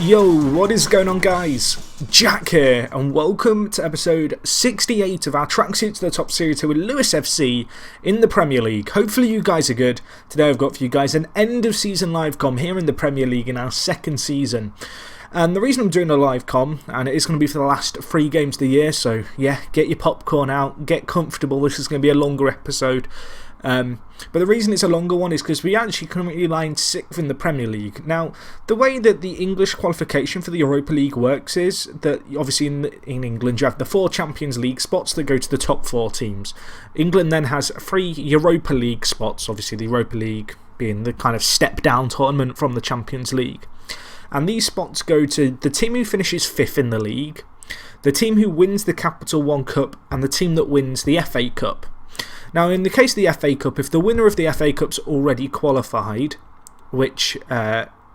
Yo, what is going on, guys? Jack here, and welcome to episode 68 of our Tracksuit to the Top series here with Lewis FC in the Premier League. Hopefully you guys are good. Today I've got for you guys an end of season live com here in the Premier League in our second season. And the reason I'm doing a live com, and it is going to be for the last 3 games of the year, so yeah, get your popcorn out, get comfortable. This is going to be a longer episode. But the reason it's a longer one is because we actually currently lie in 6th in the Premier League. Now, the way that the English qualification for the Europa League works is that obviously in England you have the 4 Champions League spots that go to the top 4 teams. England then has 3 Europa League spots, obviously the Europa League being the kind of step down tournament from the Champions League. And these spots go to the team who finishes 5th in the league, the team who wins the Capital One Cup, and the team that wins the FA Cup. Now, in the case of the FA Cup, if the winner of the FA Cup's already qualified, which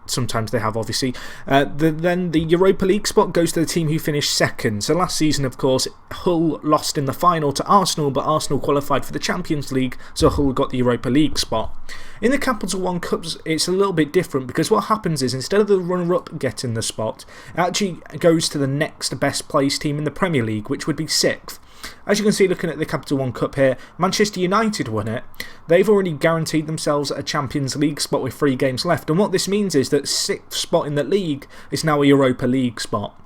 sometimes they have obviously, then the Europa League spot goes to the team who finished 2nd. So last season, of course, Hull lost in the final to Arsenal, but Arsenal qualified for the Champions League, so Hull got the Europa League spot. In the Capital One Cups, it's a little bit different because what happens is instead of the runner-up getting the spot, it actually goes to the next best placed team in the Premier League, which would be 6th. As you can see, looking at the Capital One Cup here, Manchester United won it. They've already guaranteed themselves a Champions League spot with 3 games left. And what this means is that 6th spot in the league is now a Europa League spot.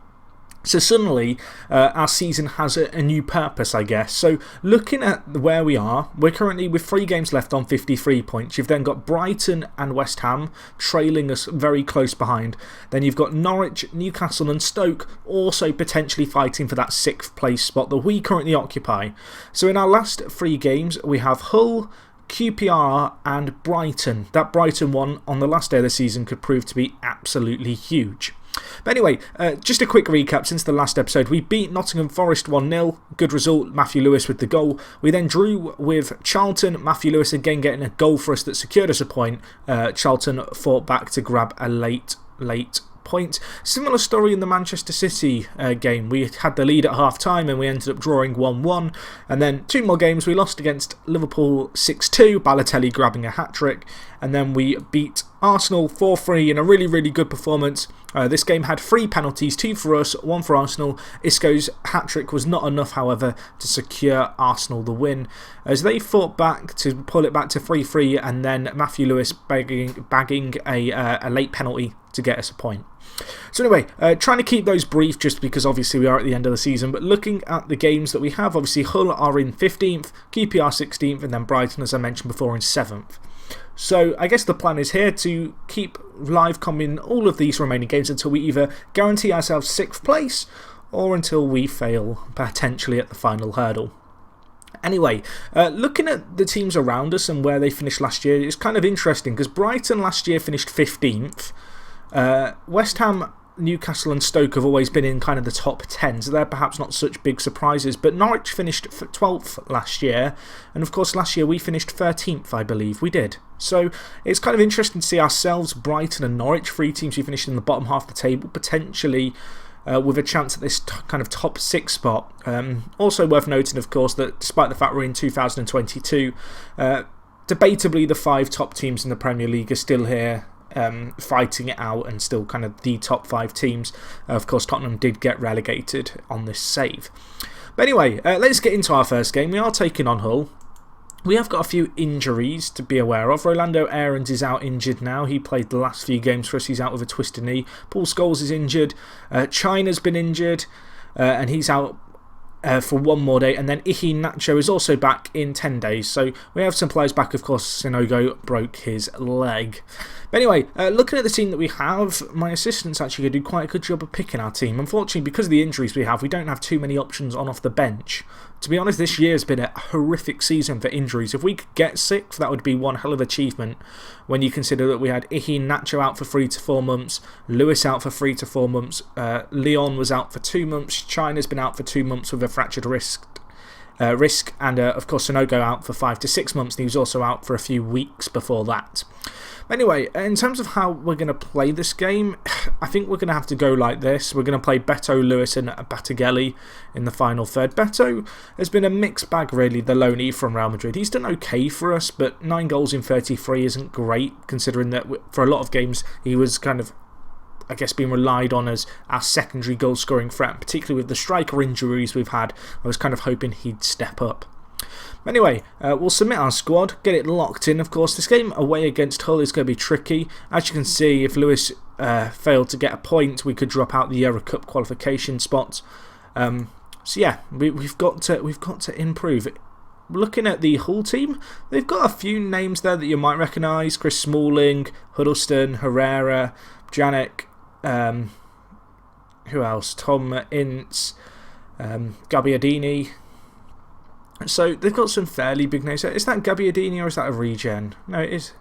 So suddenly, our season has a new purpose, I guess. So looking at where we are, we're currently with 3 games left on 53 points. You've then got Brighton and West Ham trailing us very close behind. Then you've got Norwich, Newcastle and Stoke also potentially fighting for that 6th place spot that we currently occupy. So in our last 3 games, we have Hull, QPR and Brighton. That Brighton one on the last day of the season could prove to be absolutely huge. But anyway, just a quick recap since the last episode. We beat Nottingham Forest 1-0, good result, Matthew Lewis with the goal. We then drew with Charlton, Matthew Lewis again getting a goal for us that secured us a point. Charlton fought back to grab a late point. Similar story in the Manchester City game. We had the lead at half time and we ended up drawing 1-1. And then 2 more games, we lost against Liverpool 6-2, Balotelli grabbing a hat-trick. And then we beat Arsenal 4-3 in a really good performance. This game had 3 penalties, 2 for us, 1 for Arsenal. Isco's hat-trick was not enough, however, to secure Arsenal the win, as they fought back to pull it back to 3-3, and then Matthew Lewis bagging a late penalty to get us a point. So anyway, trying to keep those brief just because obviously we are at the end of the season, but looking at the games that we have, obviously Hull are in 15th, QPR 16th, and then Brighton, as I mentioned before, in 7th. So I guess the plan is here to keep live coming all of these remaining games until we either guarantee ourselves 6th place or until we fail potentially at the final hurdle. Anyway, looking at the teams around us and where they finished last year, it's kind of interesting because Brighton last year finished 15th. West Ham, Newcastle and Stoke have always been in kind of the top 10, so they're perhaps not such big surprises. But Norwich finished 12th last year, and of course last year we finished 13th, I believe. We did. So it's kind of interesting to see ourselves, Brighton and Norwich, 3 teams who finished in the bottom half of the table, potentially with a chance at this kind of top 6 spot. Also worth noting, of course, that despite the fact we're in 2022, debatably the 5 top teams in the Premier League are still here, fighting it out and still kind of the top 5 teams. Of course, Tottenham did get relegated on this save. But anyway, let's get into our first game. We are taking on Hull. We have got a few injuries to be aware of. Rolando Aarons is out injured now. He played the last few games for us. He's out with a twisted knee. Paul Scholes is injured. China's been injured, and he's out for 1 more day, and then Ihi Nacho is also back in 10 days. So we have some players back. Of course, Sinogo broke his leg. But anyway, looking at the team that we have, my assistant's actually going to do quite a good job of picking our team. Unfortunately, because of the injuries we have, we don't have too many options on off the bench. To be honest, this year has been a horrific season for injuries. If we could get 6th, that would be one hell of an achievement when you consider that we had Ihi Nacho out for 3 to 4 months, Lewis out for 3 to 4 months, Leon was out for 2 months, China's been out for 2 months with a fractured wrist, and of course Sinogo out for 5 to 6 months, and he was also out for a few weeks before that. Anyway, in terms of how we're going to play this game, I think we're going to have to go like this. We're going to play Beto, Lewis and Batagelli in the final third. Beto has been a mixed bag, really, the loanee from Real Madrid. He's done okay for us, but 9 goals in 33 isn't great, considering that for a lot of games he was kind of I guess, been relied on as our secondary goal scoring threat, particularly with the striker injuries we've had. I was kind of hoping he'd step up. Anyway, we'll submit our squad, get it locked in. Of course, this game away against Hull is going to be tricky. As you can see, if Lewis failed to get a point, we could drop out the Euro Cup qualification spots. So yeah, we've got to improve. Looking at the Hull team, they've got a few names there that you might recognise: Chris Smalling, Huddleston, Herrera, Janek, who else? Tom Ince, Gabbiadini. So they've got some fairly big names. Is that Gabbiadini or is that a regen? No, it is.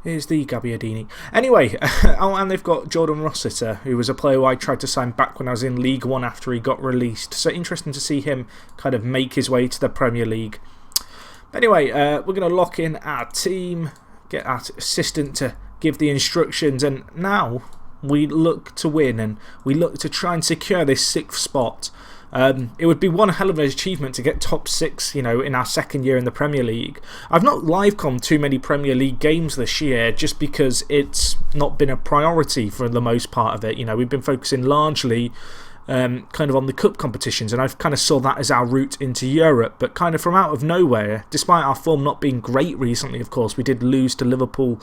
It is the Gabbiadini. Anyway, oh, and they've got Jordan Rossiter, who was a player who I tried to sign back when I was in League One after he got released. So interesting to see him kind of make his way to the Premier League. Anyway, we're going to lock in our team, get our assistant to give the instructions, and now we look to win and we look to try and secure this 6th spot. It would be one hell of an achievement to get top 6, in our second year in the Premier League. I've not live-commed too many Premier League games this year just because it's not been a priority for the most part of it. We've been focusing largely kind of on the cup competitions, and I've kind of saw that as our route into Europe. But kind of from out of nowhere, despite our form not being great recently, of course, we did lose to Liverpool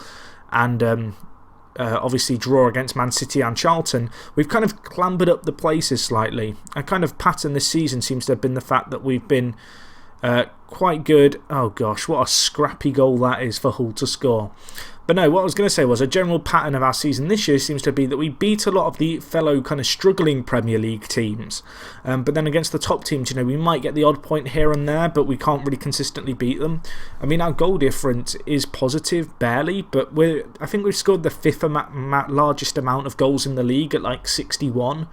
and obviously draw against Man City and Charlton. We've kind of clambered up the places slightly. A kind of pattern this season seems to have been the fact that we've been quite good. Oh gosh, what a scrappy goal that is for Hull to score. But no, what I was going to say was a general pattern of our season this year seems to be that we beat a lot of the fellow kind of struggling Premier League teams. But then against the top teams, we might get the odd point here and there, but we can't really consistently beat them. I mean, our goal difference is positive, barely, but I think we've scored the 5th largest amount of goals in the league at like 61.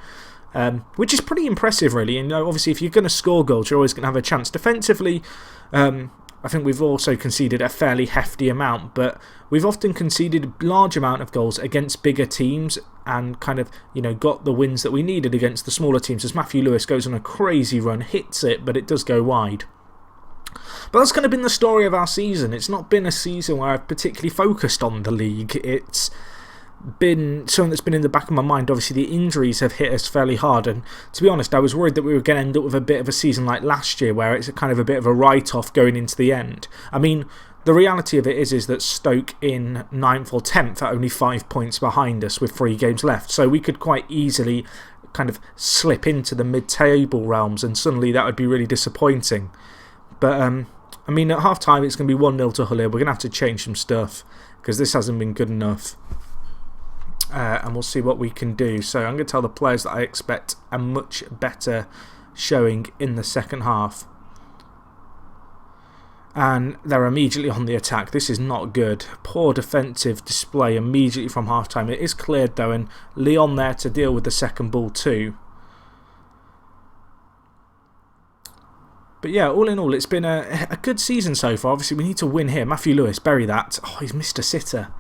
Which is pretty impressive, really. And obviously, if you're going to score goals, you're always going to have a chance. Defensively, I think we've also conceded a fairly hefty amount, but we've often conceded a large amount of goals against bigger teams and kind of, got the wins that we needed against the smaller teams. As Matthew Lewis goes on a crazy run, hits it, but it does go wide. But that's kind of been the story of our season. It's not been a season where I've particularly focused on the league. It's been something that's been in the back of my mind. Obviously, the injuries have hit us fairly hard, and to be honest, I was worried that we were going to end up with a bit of a season like last year, where it's kind of a bit of a write-off going into the end. I mean, the reality of it is that Stoke in 9th or 10th are only 5 points behind us with 3 games left, so we could quite easily kind of slip into the mid-table realms, and suddenly that would be really disappointing. But I mean, at half-time it's going to be 1-0 to Hull here. We're going to have to change some stuff because this hasn't been good enough. And we'll see what we can do. So I'm going to tell the players that I expect a much better showing in the second half. And they're immediately on the attack. This is not good. Poor defensive display immediately from half-time. It is cleared though, and Leon there to deal with the second ball too. But yeah, all in all, it's been a good season so far. Obviously, we need to win here. Matthew Lewis, bury that. Oh, he's missed a sitter.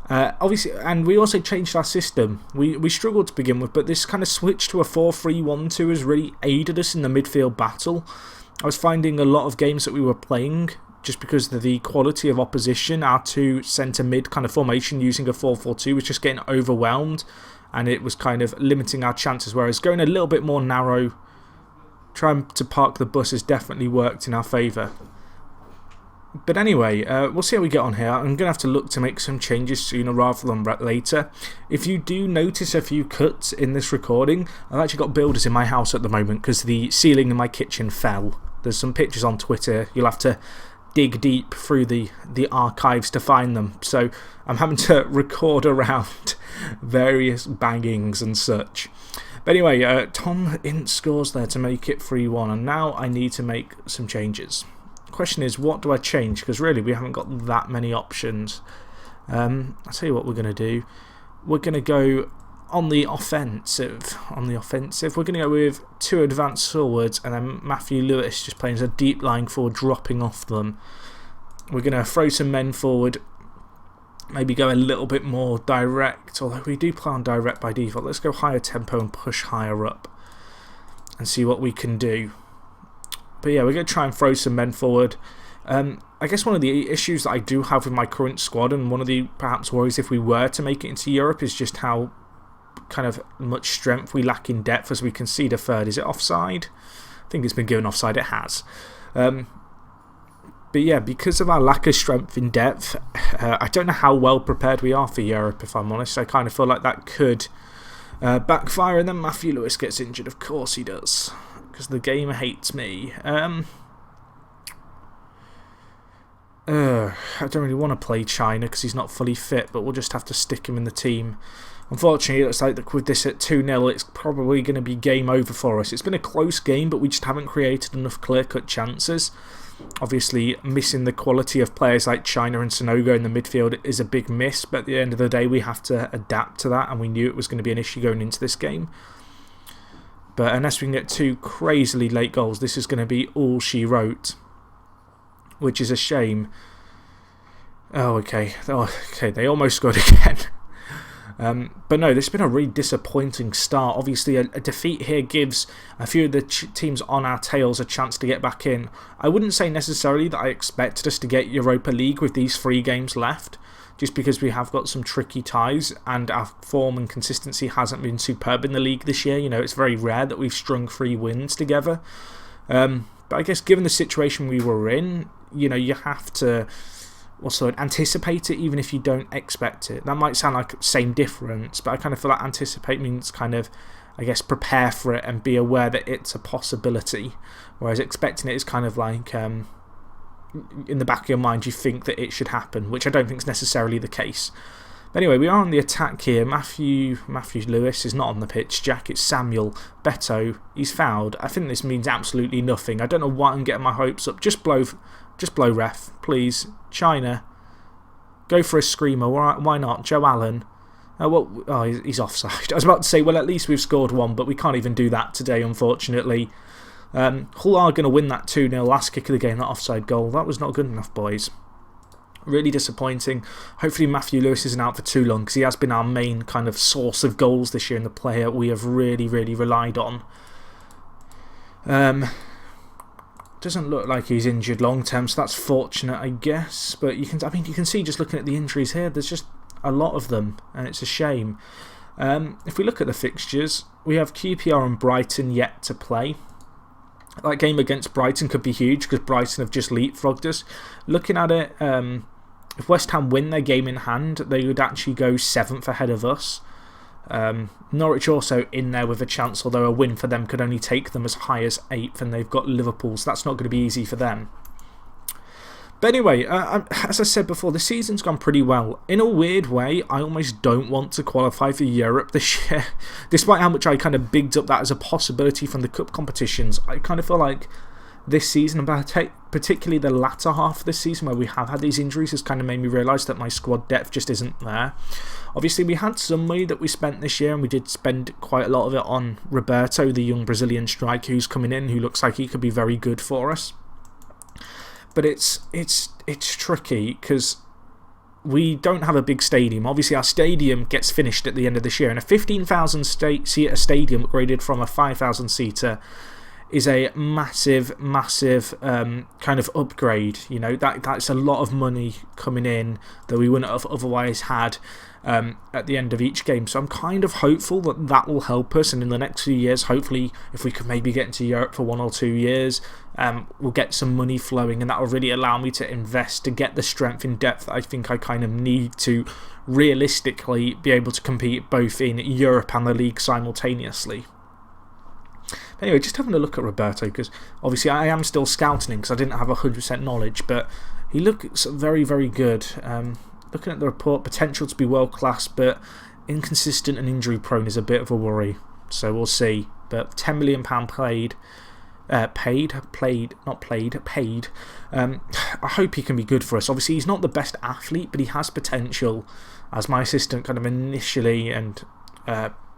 Obviously, and we also changed our system. We struggled to begin with, but this kind of switch to a 4-3-1-2 has really aided us in the midfield battle. I was finding a lot of games that we were playing, just because of the quality of opposition, our 2 centre-mid kind of formation using a 4-4-2 was just getting overwhelmed, and it was kind of limiting our chances, whereas going a little bit more narrow, trying to park the bus has definitely worked in our favour. But anyway, we'll see how we get on here. I'm going to have to look to make some changes sooner rather than later. If you do notice a few cuts in this recording, I've actually got builders in my house at the moment because the ceiling in my kitchen fell. There's some pictures on Twitter. You'll have to dig deep through the archives to find them. So I'm having to record around various bangings and such. But anyway, Tom Ince scores there to make it 3-1, and now I need to make some changes. Question is, what do I change? Because really we haven't got that many options. I'll tell you what we're going to do. We're going to go on the offensive. We're going to go with 2 advanced forwards and then Matthew Lewis just playing as a deep lying forward, dropping off them. We're going to throw some men forward, maybe go a little bit more direct, although we do play on direct by default. Let's go higher tempo and push higher up and see what we can do. But yeah, we're going to try and throw some men forward. I guess one of the issues that I do have with my current squad, and one of the perhaps worries if we were to make it into Europe, is just how kind of much strength we lack in depth as we concede a third. Is it offside? I think it's been given offside. It has. But yeah, because of our lack of strength in depth, I don't know how well prepared we are for Europe, if I'm honest. I kind of feel like that could backfire, and then Matthew Lewis gets injured. Of course he does, because the game hates me. I don't really want to play China because he's not fully fit, but we'll just have to stick him in the team. Unfortunately, it looks like with this at 2-0, it's probably going to be game over for us. It's been a close game, but we just haven't created enough clear-cut chances. Obviously, missing the quality of players like China and Sonogo in the midfield is a big miss, but at the end of the day, we have to adapt to that, and we knew it was going to be an issue going into this game. But unless we can get 2 crazily late goals, this is going to be all she wrote, which is a shame. Oh, okay, they almost scored again. But no, this has been a really disappointing start. Obviously, a defeat here gives a few of the teams on our tails a chance to get back in. I wouldn't say necessarily that I expected us to get Europa League with these 3 games left, just because we have got some tricky ties and our form and consistency hasn't been superb in the league this year. You know, it's very rare that we've strung 3 wins together. But I guess given the situation we were in, you know, you have to also anticipate it even if you don't expect it. That might sound like same difference, but I kind of feel like anticipate means kind of, I guess, prepare for it and be aware that it's a possibility, whereas expecting it is kind of like in the back of your mind you think that it should happen, which I don't think is necessarily the case. But anyway, we are on the attack here. Matthew Lewis is not on the pitch. Jack, it's Samuel. Beto, he's fouled. I think this means absolutely nothing. I don't know why I'm getting my hopes up. Just blow ref, please. China, go for a screamer. Why not? Joe Allen. He's offside. I was about to say, well, at least we've scored 1, but we can't even do that today, unfortunately. Hull are going to win that 2-0 last kick of the game, that offside goal. That was not good enough, boys. Really disappointing. Hopefully Matthew Lewis isn't out for too long, because he has been our main kind of source of goals this year and the player we have really, really relied on. Doesn't look like he's injured long term, so that's fortunate, I guess. But you can see just looking at the injuries here, there's just a lot of them, and it's a shame. If we look at the fixtures, we have QPR and Brighton yet to play. That game against Brighton could be huge because Brighton have just leapfrogged us. Looking at it, if West Ham win their game in hand, they would actually go 7th ahead of us. Norwich also in there with a chance, although a win for them could only take them as high as 8th, and they've got Liverpool, so that's not going to be easy for them. But anyway, as I said before, the season's gone pretty well. In a weird way, I almost don't want to qualify for Europe this year. Despite how much I kind of bigged up that as a possibility from the cup competitions, I kind of feel like this season, particularly the latter half of this season where we have had these injuries, has kind of made me realise that my squad depth just isn't there. Obviously, we had some money that we spent this year, and we did spend quite a lot of it on Roberto, the young Brazilian striker who's coming in, who looks like he could be very good for us. But it's tricky because we don't have a big stadium. Obviously, our stadium gets finished at the end of this year, and a 15,000-seater stadium upgraded from a 5,000-seater is a massive kind of upgrade. You know, that's a lot of money coming in that we wouldn't have otherwise had at the end of each game. So I'm kind of hopeful that that will help us, and in the next few years, hopefully, if we could maybe get into Europe for 1 or 2 years, we'll get some money flowing, and that will really allow me to invest to get the strength in depth that I think I kind of need to realistically be able to compete both in Europe and the league simultaneously. Anyway, just having a look at Roberto, because obviously I am still scouting him because I didn't have 100% knowledge, but he looks very, very good. Looking at the report, potential to be world class, but inconsistent and injury prone is a bit of a worry. So we'll see. But £10 million paid. I hope he can be good for us. Obviously, he's not the best athlete, but he has potential, as my assistant kind of initially and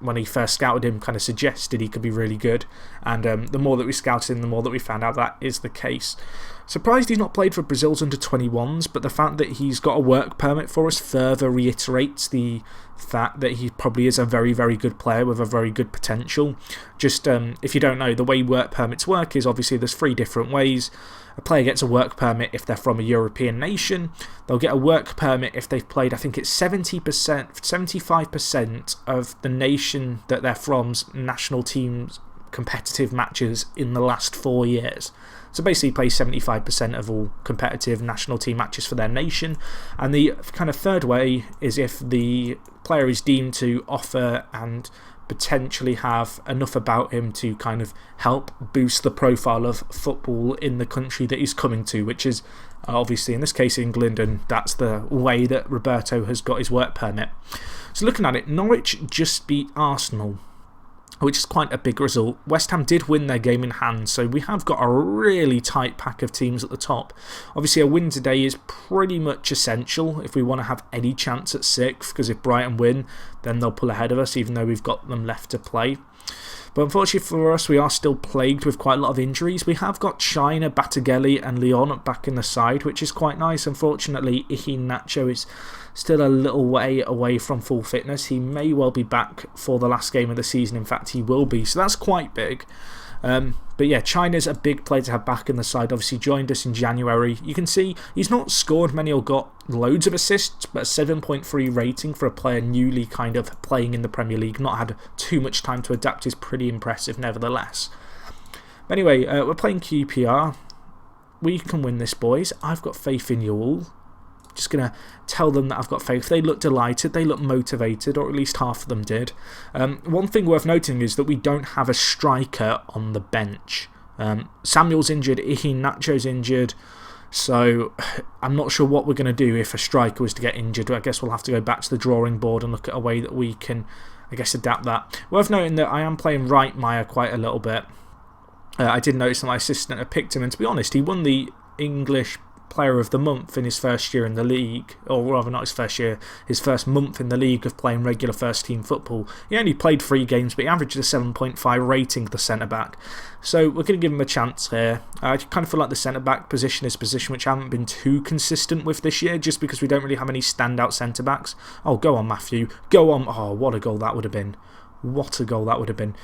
when he first scouted him kind of suggested he could be really good, and the more that we scouted him, the more that we found out that is the case. Surprised he's not played for Brazil's under-21s, but the fact that he's got a work permit for us further reiterates the fact that he probably is a very, very good player with a very good potential. Just if you don't know, the way work permits work is obviously there's 3 different ways. A player gets a work permit if they're from a European nation. They'll get a work permit if they've played, I think it's 70%, 75% of the nation that they're from's national team's competitive matches in the last 4 years. So basically play 75% of all competitive national team matches for their nation. And the kind of third way is if the player is deemed to offer and potentially have enough about him to kind of help boost the profile of football in the country that he's coming to, which is obviously in this case England, and that's the way that Roberto has got his work permit. So looking at it, Norwich just beat Arsenal, which is quite a big result. West Ham did win their game in hand, so we have got a really tight pack of teams at the top. Obviously a win today is pretty much essential if we want to have any chance at 6th, because if Brighton win then they'll pull ahead of us even though we've got them left to play. But unfortunately for us, we are still plagued with quite a lot of injuries. We have got China, Batagelli and Leon back in the side, which is quite nice. Unfortunately, Iheanacho is still a little way away from full fitness. He may well be back for the last game of the season. In fact, he will be. So that's quite big. But yeah, China's a big player to have back in the side. Obviously joined us in January. You can see he's not scored many or got loads of assists, but a 7.3 rating for a player newly kind of playing in the Premier League, not had too much time to adapt, is pretty impressive nevertheless. But anyway, we're playing QPR. We can win this, boys. I've got faith in you all. Just going to tell them that I've got faith. They look delighted, they look motivated, or at least half of them did. One thing worth noting is that we don't have a striker on the bench. Samuel's injured, Iheanacho's injured, so I'm not sure what we're going to do if a striker was to get injured. I guess we'll have to go back to the drawing board and look at a way that we can, I guess, adapt that. Worth noting that I am playing Reitmeier quite a little bit. I did notice that my assistant had picked him, and to be honest, he won the English Player of the Month in his first year in the league, or rather not his first year, his first month in the league of playing regular first team football. He only played 3 games, but he averaged a 7.5 rating, the centre back. So we're going to give him a chance here. I kind of feel like the centre back position is a position which I haven't been too consistent with this year, just because we don't really have any standout centre backs. Oh, go on, Matthew. Go on. Oh, what a goal that would have been. What a goal that would have been.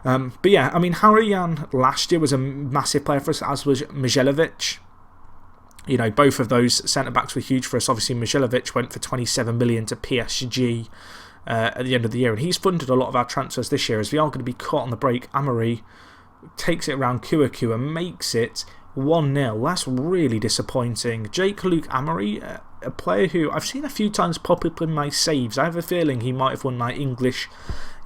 But yeah, I mean, Harayan last year was a massive player for us, as was Mijelovic. You know, both of those centre-backs were huge for us. Obviously, Mijelovic went for 27 million to PSG at the end of the year, and he's funded a lot of our transfers this year, as we are going to be caught on the break. Amari takes it around Kouakou and makes it 1-0. That's really disappointing. Jake-Luc Amari, a player who I've seen a few times pop up in my saves. I have a feeling he might have won my English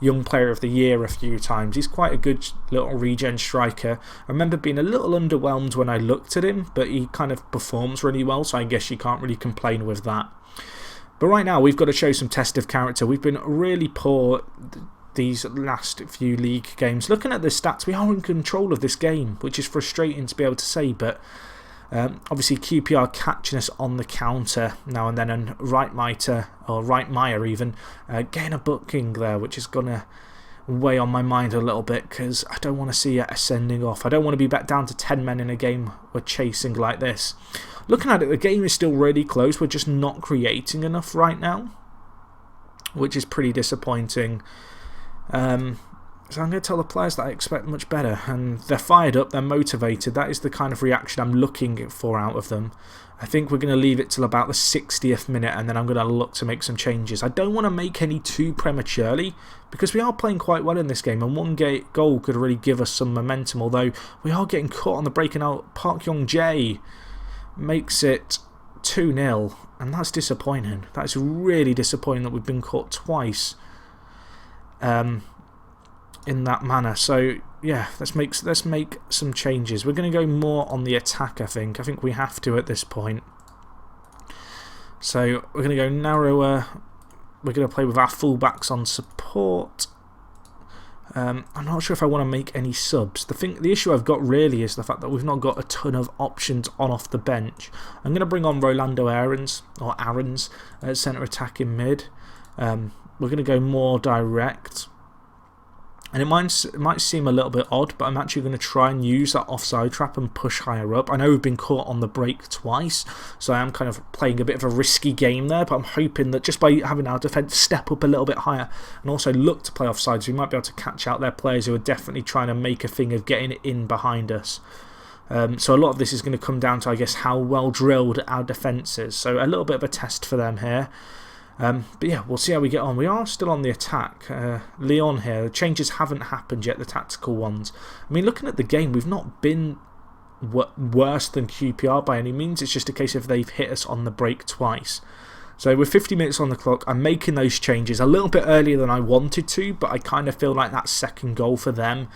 Young Player of the Year a few times. He's quite a good little regen striker. I remember being a little underwhelmed when I looked at him, but he kind of performs really well, so I guess you can't really complain with that. But right now, we've got to show some test of character. We've been really poor these last few league games. Looking at the stats, we are in control of this game, which is frustrating to be able to say, but obviously QPR catching us on the counter now and then, and Reitmeier even getting a booking there, which is going to weigh on my mind a little bit, because I don't want to see it sending off. I don't want to be back down to 10 men in a game we're chasing like this. Looking at it, the game is still really close. We're just not creating enough right now, which is pretty disappointing. So I'm going to tell the players that I expect much better, and they're fired up, they're motivated. That is the kind of reaction I'm looking for out of them. I think we're going to leave it till about the 60th minute, and then I'm going to look to make some changes. I don't want to make any too prematurely, because we are playing quite well in this game, and one goal could really give us some momentum, although we are getting caught on the breaking out. Park Yong-jae makes it 2-0, and that's disappointing. That's really disappointing that we've been caught twice in that manner. So yeah, let's make some changes. We're going to go more on the attack, I think. I think we have to at this point. So we're going to go narrower. We're going to play with our fullbacks on support. I'm not sure if I want to make any subs. The issue I've got really is the fact that we've not got a ton of options on off the bench. I'm going to bring on Rolando Aarons at centre attack in mid. We're going to go more direct. And it might seem a little bit odd, but I'm actually going to try and use that offside trap and push higher up. I know we've been caught on the break twice, so I am kind of playing a bit of a risky game there, but I'm hoping that just by having our defence step up a little bit higher and also look to play offsides, we might be able to catch out their players who are definitely trying to make a thing of getting it in behind us. So a lot of this is going to come down to, I guess, how well drilled our defence is. So a little bit of a test for them here. But yeah, we'll see how we get on. We are still on the attack. Leon here, the changes haven't happened yet, the tactical ones. I mean, looking at the game, we've not been worse than QPR by any means. It's just a case of they've hit us on the break twice. So with 50 minutes on the clock, I'm making those changes a little bit earlier than I wanted to, but I kind of feel like that second goal for them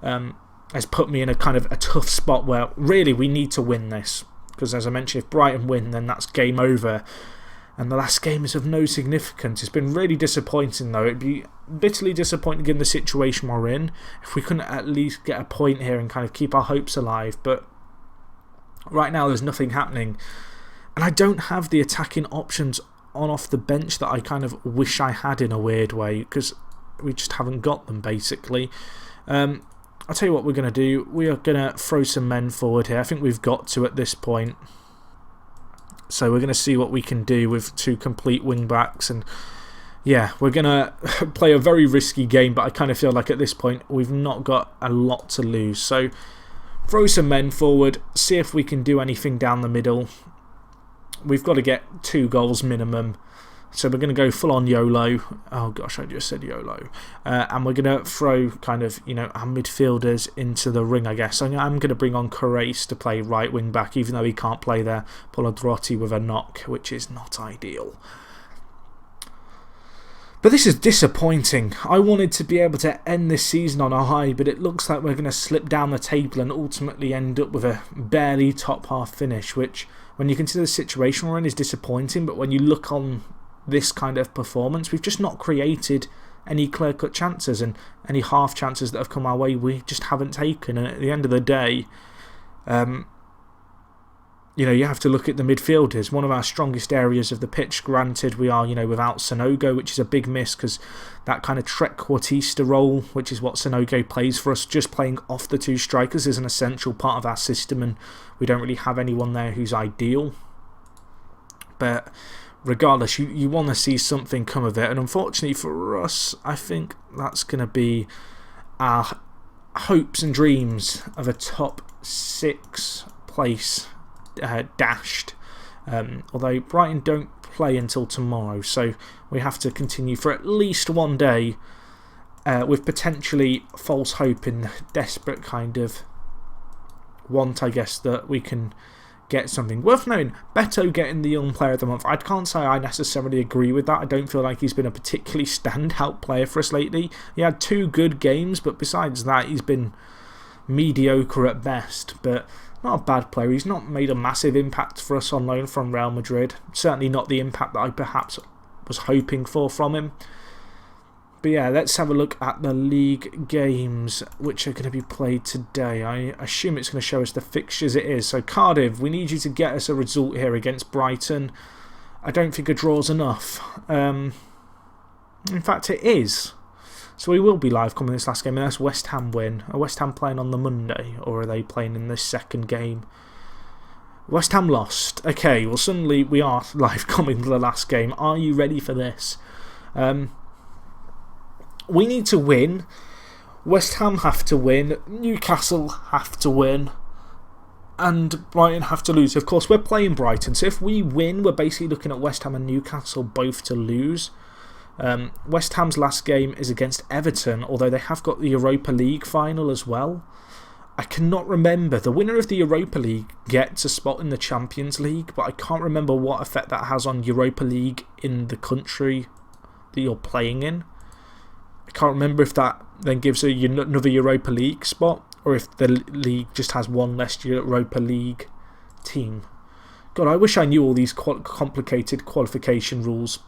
has put me in a kind of a tough spot where really we need to win this. Because as I mentioned, if Brighton win, then that's game over. And the last game is of no significance. It's been really disappointing though. It'd be bitterly disappointing given the situation we're in if we couldn't at least get a point here and kind of keep our hopes alive. But right now there's nothing happening. And I don't have the attacking options on off the bench that I kind of wish I had in a weird way. Because we just haven't got them basically. I'll tell you what we're going to do. We are going to throw some men forward here. I think we've got to at this point. So we're going to see what we can do with 2 complete wing-backs. And yeah, we're going to play a very risky game. But I kind of feel like at this point we've not got a lot to lose. So throw some men forward. See if we can do anything down the middle. We've got to get 2 goals minimum. So we're going to go full on YOLO. Oh gosh, I just said YOLO. And we're going to throw kind of, our midfielders into the ring, I guess. So I'm going to bring on Corrace to play right wing back, even though he can't play there. Polodrotti with a knock, which is not ideal. But this is disappointing. I wanted to be able to end this season on a high, but it looks like we're going to slip down the table and ultimately end up with a barely top half finish, which, when you consider the situation we're in, is disappointing. But when you look on this kind of performance, we've just not created any clear-cut chances, and any half chances that have come our way we just haven't taken. And at the end of the day, you have to look at the midfielders. One of our strongest areas of the pitch. Granted, we are without Sanogo, which is a big miss because that kind of trequartista role, which is what Sanogo plays for us, just playing off the 2 strikers, is an essential part of our system, and we don't really have anyone there who's ideal. But regardless, you want to see something come of it. And unfortunately for us, I think that's going to be our hopes and dreams of a top 6 place dashed. Although Brighton don't play until tomorrow, so we have to continue for at least one day with potentially false hope in the desperate kind of want, I guess, that we can get something. Worth noting, Beto getting the Young Player of the Month. I can't say I necessarily agree with that. I don't feel like he's been a particularly standout player for us lately. He had 2 good games, but besides that, he's been mediocre at best. But not a bad player. He's not made a massive impact for us on loan from Real Madrid. Certainly not the impact that I perhaps was hoping for from him. But yeah, let's have a look at the league games which are going to be played today. I assume it's going to show us the fixtures. It is. So Cardiff, we need you to get us a result here against Brighton. I don't think a draw's enough. In fact, it is. So we will be live coming this last game, unless West Ham win. Are West Ham playing on the Monday, or are they playing in this second game? West Ham lost. Okay, well suddenly we are live coming to the last game. Are you ready for this? We need to win. West Ham have to win. Newcastle have to win. And Brighton have to lose. Of course, we're playing Brighton. So if we win, we're basically looking at West Ham and Newcastle both to lose. West Ham's last game is against Everton, although they have got the Europa League final as well. I cannot remember. The winner of the Europa League gets a spot in the Champions League, but I can't remember what effect that has on Europa League in the country that you're playing in. I can't remember if that then gives another Europa League spot, or if the league just has one less Europa League team. God, I wish I knew all these complicated qualification rules,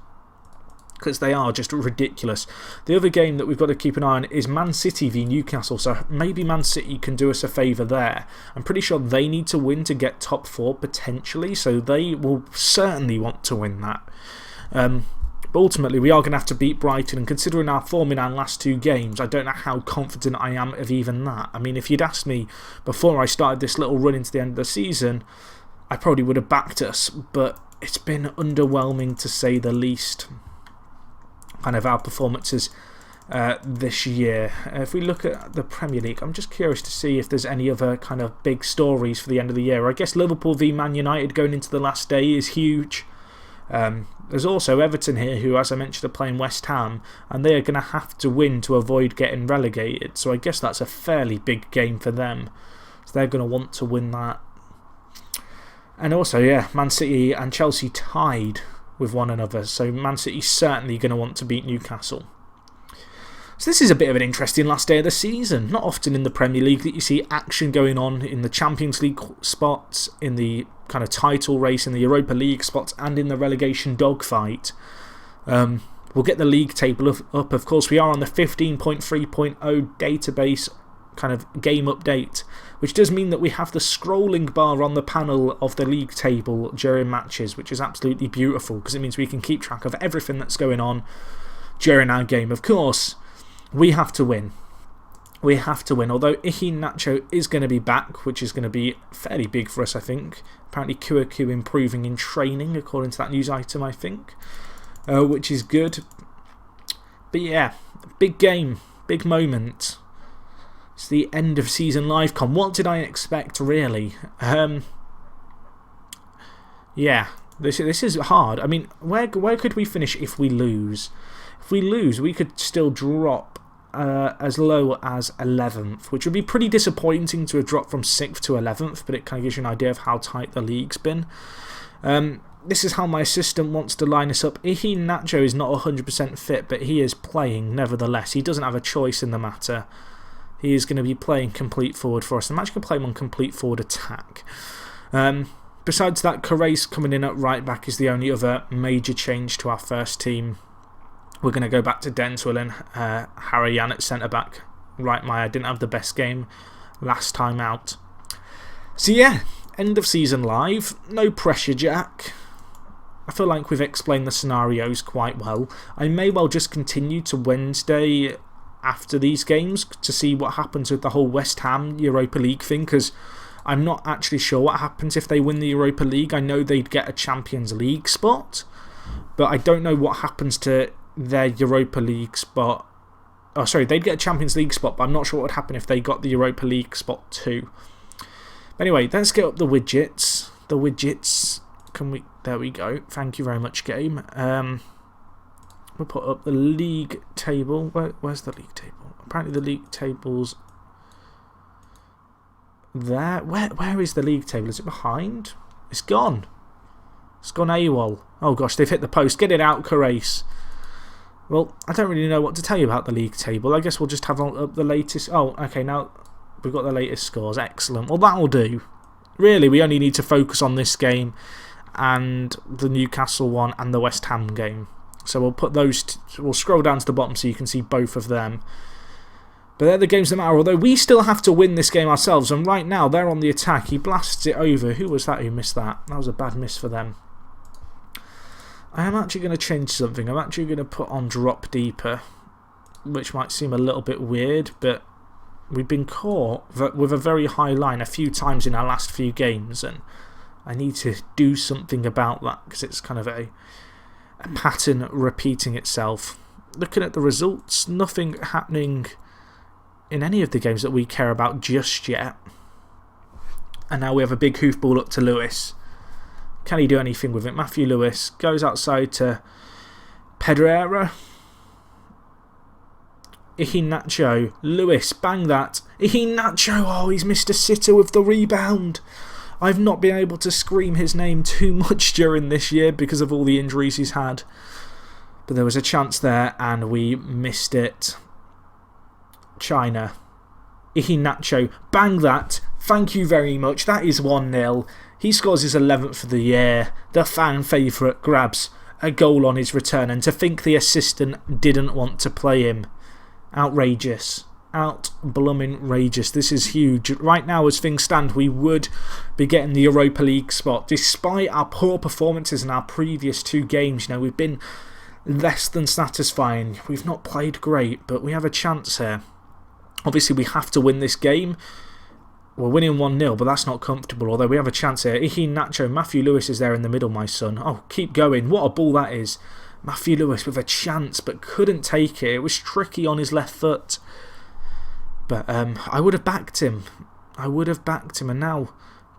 because they are just ridiculous. The other game that we've got to keep an eye on is Man City v Newcastle, so maybe Man City can do us a favour there. I'm pretty sure they need to win to get top 4 potentially, so they will certainly want to win that. But ultimately, we are going to have to beat Brighton, and considering our form in our last 2 games, I don't know how confident I am of even that. I mean, if you'd asked me before I started this little run into the end of the season, I probably would have backed us, but it's been underwhelming to say the least. Kind of our performances this year. If we look at the Premier League, I'm just curious to see if there's any other kind of big stories for the end of the year. I guess Liverpool v Man United going into the last day is huge. There's also Everton here, who, as I mentioned, are playing West Ham, and they are going to have to win to avoid getting relegated. So I guess that's a fairly big game for them. So they're going to want to win that. And also, yeah, Man City and Chelsea tied with one another. So Man City's certainly going to want to beat Newcastle. So this is a bit of an interesting last day of the season. Not often in the Premier League that you see action going on in the Champions League spots, in the kind of title race, in the Europa League spots, and in the relegation dogfight. We'll get the league table up. Of course, we are on the 15.3.0 database kind of game update, which does mean that we have the scrolling bar on the panel of the league table during matches, which is absolutely beautiful because it means we can keep track of everything that's going on during our game. Of course, we have to win. We have to win. Although Iheanacho is going to be back, which is going to be fairly big for us, I think. Apparently, Kouakou improving in training, according to that news item, I think, which is good. But yeah, big game, big moment. It's the end of season live con. What did I expect, really? Yeah, this is hard. I mean, where could we finish if we lose? If we lose, we could still drop as low as 11th, which would be pretty disappointing to have dropped from 6th to 11th, but it kind of gives you an idea of how tight the league's been. This is how my assistant wants to line us up. Iheanacho is not 100% fit, but he is playing nevertheless. He doesn't have a choice in the matter. He is going to be playing complete forward for us. I'm actually going to play him on complete forward attack. Besides that, Correa's coming in at right back is the only other major change to our first team. We're going to go back to Denswell and Harayan at centre back. Right, Maya didn't have the best game last time out. So yeah, end of season live. No pressure, Jack. I feel like we've explained the scenarios quite well. I may well just continue to Wednesday after these games to see what happens with the whole West Ham Europa League thing, because I'm not actually sure what happens if they win the Europa League. I know they'd get a Champions League spot, but I don't know what happens to their Europa League spot. Oh, sorry, they'd get a Champions League spot, but I'm not sure what would happen if they got the Europa League spot too. Anyway, let's get up the widgets. The widgets, can we? There we go. Thank you very much, game. We'll put up the league table. Where's the league table? Apparently the league table's there. Where is the league table? Is it behind? It's gone. It's gone AWOL. Oh gosh, they've hit the post. Get it out, Carace. Well, I don't really know what to tell you about the league table. I guess we'll just have up the latest. Oh, okay, now we've got the latest scores. Excellent. Well, that'll do. Really, we only need to focus on this game and the Newcastle one and the West Ham game. So we'll put those. We'll scroll down to the bottom so you can see both of them. But they're the games that matter. Although we still have to win this game ourselves. And right now they're on the attack. He blasts it over. Who was that who missed that? That was a bad miss for them. I am actually going to change something. I'm actually going to put on drop deeper, which might seem a little bit weird, but we've been caught with a very high line a few times in our last few games, and I need to do something about that because it's kind of a pattern repeating itself. Looking at the results, nothing happening in any of the games that we care about just yet. And now we have a big hoofball up to Lewis. Can he do anything with it? Matthew Lewis goes outside to Pedrera. Iheanacho. Lewis, bang that. Iheanacho, oh, he's missed a sitter with the rebound. I've not been able to scream his name too much during this year because of all the injuries he's had. But there was a chance there and we missed it. China. Iheanacho, bang that. Thank you very much. That is 1-0. He scores his 11th of the year. The fan favourite grabs a goal on his return. And to think the assistant didn't want to play him. Outrageous. Out-blooming-rageous. This is huge. Right now, as things stand, we would be getting the Europa League spot. Despite our poor performances in our previous two games, you know, we've been less than satisfying. We've not played great, but we have a chance here. Obviously, we have to win this game. We're winning 1-0, but that's not comfortable, although we have a chance here. Iheanacho, Matthew Lewis is there in the middle, my son. Oh, keep going. What a ball that is. Matthew Lewis with a chance but couldn't take it. It was tricky on his left foot. But I would have backed him. And now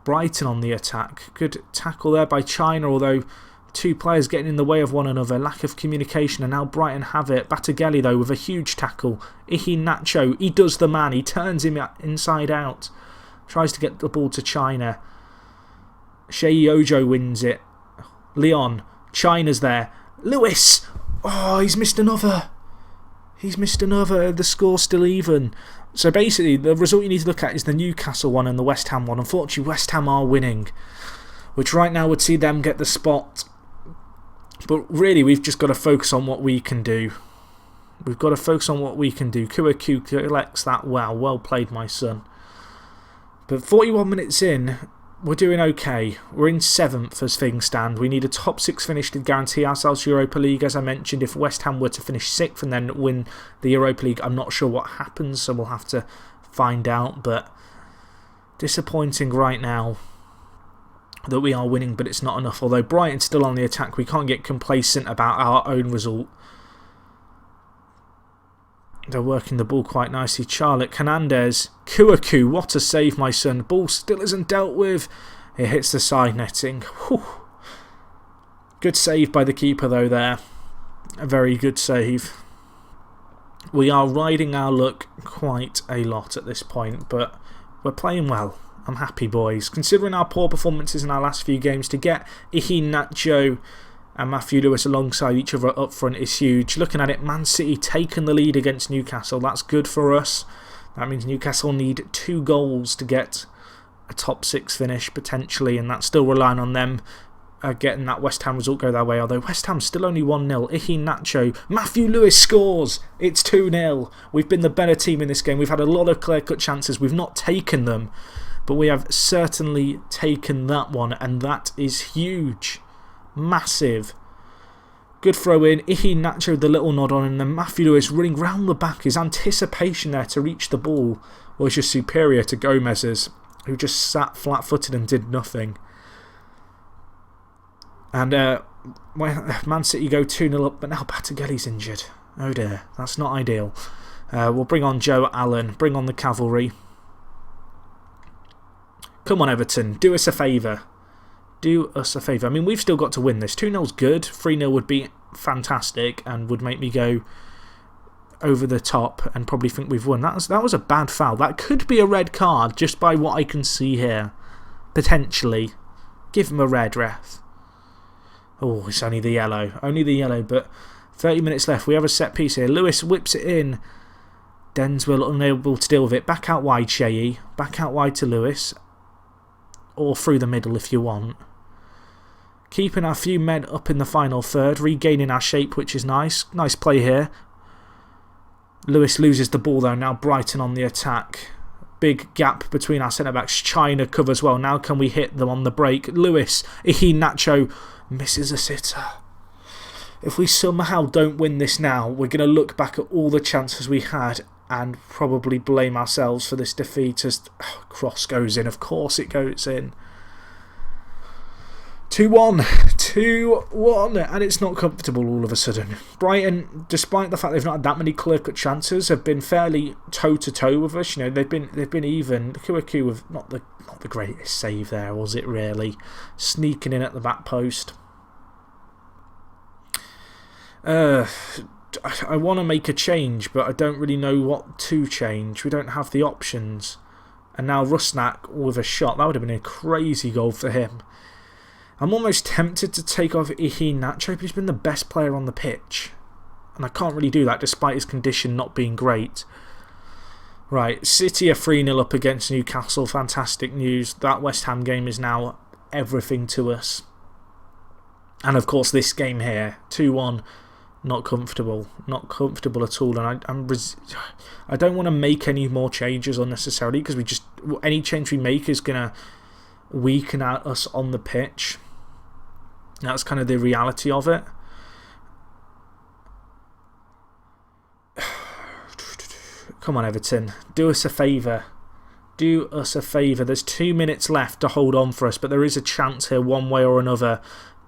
Brighton on the attack. Good tackle there by China, although two players getting in the way of one another. Lack of communication, and now Brighton have it. Batagelli, though, with a huge tackle. Nacho, he does the man. He turns him inside out. Tries to get the ball to China. Shei Ojo wins it. Leon. China's there. Lewis! Oh, he's missed another. The score's still even. So basically, the result you need to look at is the Newcastle one and the West Ham one. Unfortunately, West Ham are winning, which right now would see them get the spot. But really, we've just got to focus on what we can do. Kuaku collects that well. Well played, my son. But 41 minutes in, we're doing okay. We're in 7th as things stand. We need a top 6 finish to guarantee ourselves Europa League. As I mentioned, if West Ham were to finish 6th and then win the Europa League, I'm not sure what happens, so we'll have to find out. But disappointing right now that we are winning, but it's not enough. Although Brighton's still on the attack, we can't get complacent about our own result. They're working the ball quite nicely. Charlotte, Hernandez, Kuaku, what a save, my son. Ball still isn't dealt with. It hits the side netting. Whew. Good save by the keeper, though, there. A very good save. We are riding our luck quite a lot at this point, but we're playing well. I'm happy, boys. Considering our poor performances in our last few games, to get Nacho and Matthew Lewis alongside each other up front is huge. Looking at it, Man City taking the lead against Newcastle. That's good for us. That means Newcastle need 2 goals to get a top 6 finish, potentially, and that's still relying on them getting that West Ham result go their way. Although West Ham's still only 1-0. Nacho, Matthew Lewis scores. It's 2-0. We've been the better team in this game. We've had a lot of clear-cut chances. We've not taken them, but we have certainly taken that one, and that is huge. Massive. Good throw in. Nacho with the little nod on, and then Matthew Lewis running round the back. His anticipation there to reach the ball was just superior to Gomez's, who just sat flat-footed and did nothing. And Man City go 2-0 up, but now Batagelli's injured. Oh dear, that's not ideal. We'll bring on Joe Allen, bring on the cavalry. Come on, Everton, do us a favour. I mean, we've still got to win this. 2-0's good. 3-0 would be fantastic and would make me go over the top and probably think we've won. That was a bad foul. That could be a red card just by what I can see here. Potentially. Give him a red, ref. Oh, it's only the yellow. But 30 minutes left. We have a set piece here. Lewis whips it in. Denswell unable to deal with it. Back out wide, Shea. Back out wide to Lewis. Or through the middle if you want. Keeping our few men up in the final third. Regaining our shape, which is nice. Nice play here. Lewis loses the ball though. Now Brighton on the attack. Big gap between our centre-backs. China covers well. Now can we hit them on the break? Lewis. Nacho misses a sitter. If we somehow don't win this now, we're going to look back at all the chances we had and probably blame ourselves for this defeat as cross goes in. Of course it goes in. 2-1. 2-1. And it's not comfortable all of a sudden. Brighton, despite the fact they've not had that many clear-cut chances, have been fairly toe-to-toe with us. You know, they've been even. Kuaku with not the greatest save there, was it really? Sneaking in at the back post. I want to make a change, but I don't really know what to change. We don't have the options. And now Rusnak with a shot. That would have been a crazy goal for him. I'm almost tempted to take off Nacho, but he's been the best player on the pitch. And I can't really do that despite his condition not being great. Right, City are 3-0 up against Newcastle. Fantastic news. That West Ham game is now everything to us. And of course this game here, 2-1. Not comfortable. Not comfortable at all. And I don't want to make any more changes unnecessarily because any change we make is going to weaken us on the pitch. That's kind of the reality of it. Come on, Everton. Do us a favour. Do us a favour. There's 2 minutes left to hold on for us, but there is a chance here one way or another.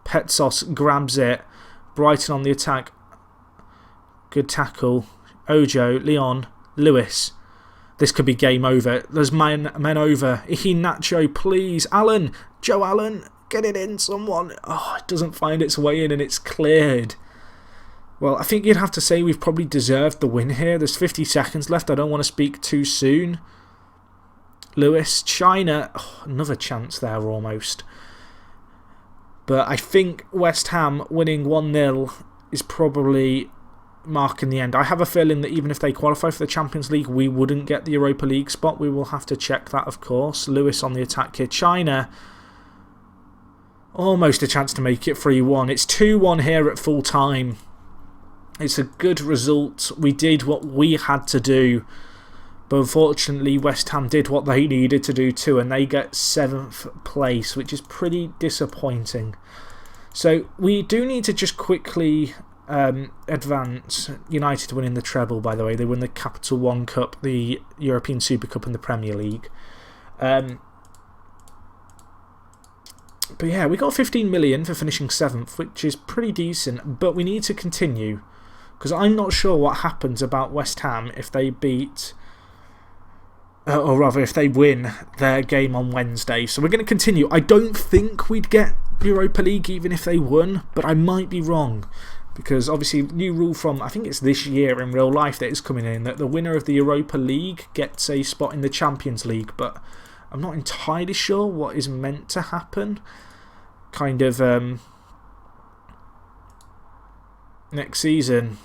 Petsos grabs it. Brighton on the attack. Good tackle. Ojo, Leon, Lewis. This could be game over. There's men over. Iheanacho, please. Allen. Joe Allen. Get it in, someone. Oh, it doesn't find its way in and it's cleared. Well, I think you'd have to say we've probably deserved the win here. There's 50 seconds left. I don't want to speak too soon. Lewis, China. Oh, another chance there almost. But I think West Ham winning 1-0 is probably marking the end. I have a feeling that even if they qualify for the Champions League, we wouldn't get the Europa League spot. We will have to check that, of course. Lewis on the attack here. China. Almost a chance to make it 3-1. It's 2-1 here at full time. It's a good result. We did what we had to do. But unfortunately, West Ham did what they needed to do too, and they get 7th place, which is pretty disappointing. So we do need to just quickly advance. United winning the treble, by the way. They win the Capital One Cup, the European Super Cup and the Premier League. But yeah, we got 15 million for finishing 7th, which is pretty decent, but we need to continue. Because I'm not sure what happens about West Ham if they beat... or rather, if they win their game on Wednesday. So we're going to continue. I don't think we'd get Europa League even if they won, but I might be wrong. Because obviously, new rule from, I think it's this year in real life that is coming in, that the winner of the Europa League gets a spot in the Champions League. But I'm not entirely sure what is meant to happen. Kind of next season.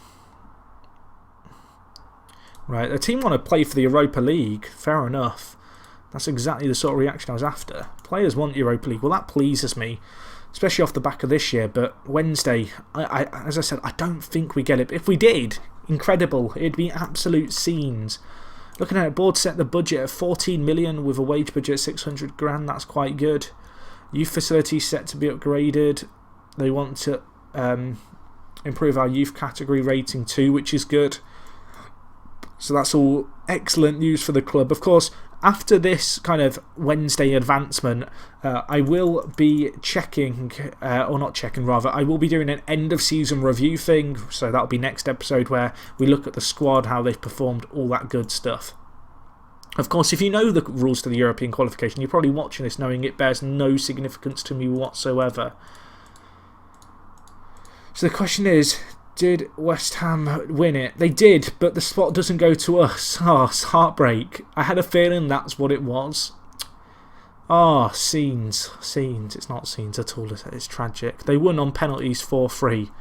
Right, the team want to play for the Europa League. Fair enough. That's exactly the sort of reaction I was after. Players want Europa League. Well, that pleases me, especially off the back of this year. But Wednesday, as I said, I don't think we get it. If we did, incredible. It'd be absolute scenes. Looking at it, board set the budget at 14 million with a wage budget of 600 grand. That's quite good. Youth facility set to be upgraded. They want to improve our youth category rating too, which is good. So that's all excellent news for the club. Of course, after this kind of Wednesday advancement, I will be checking, or not checking rather, I will be doing an end of season review thing. So that'll be next episode where we look at the squad, how they've performed, all that good stuff. Of course, if you know the rules to the European qualification, you're probably watching this knowing it bears no significance to me whatsoever. So the question is, did West Ham win it? They did, but the spot doesn't go to us. Oh, it's heartbreak. I had a feeling that's what it was. Oh, scenes. Scenes. It's not scenes at all. It's tragic. They won on penalties 4-3.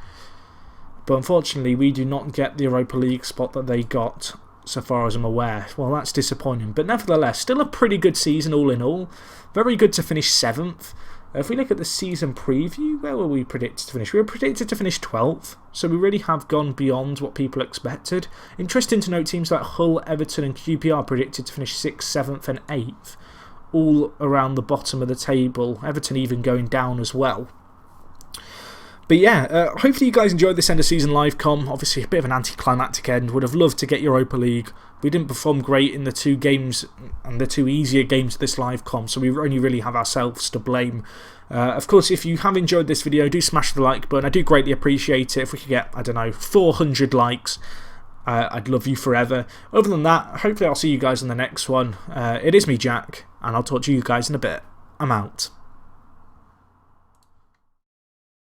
But unfortunately, we do not get the Europa League spot that they got, so far as I'm aware. Well, that's disappointing. But nevertheless, still a pretty good season all in all. Very good to finish 7th. If we look at the season preview, where were we predicted to finish? We were predicted to finish 12th, so we really have gone beyond what people expected. Interesting to note, teams like Hull, Everton and QPR predicted to finish 6th, 7th and 8th, all around the bottom of the table, Everton even going down as well. But yeah, hopefully you guys enjoyed this end of season live com. Obviously a bit of an anticlimactic end. Would have loved to get Europa League. We didn't perform great in the 2 games and the 2 easier games of this live com, so we only really have ourselves to blame. Of course, if you have enjoyed this video, do smash the like button. I do greatly appreciate it. If we could get, I don't know, 400 likes, I'd love you forever. Other than that, hopefully I'll see you guys in the next one. It is me, Jack, and I'll talk to you guys in a bit. I'm out.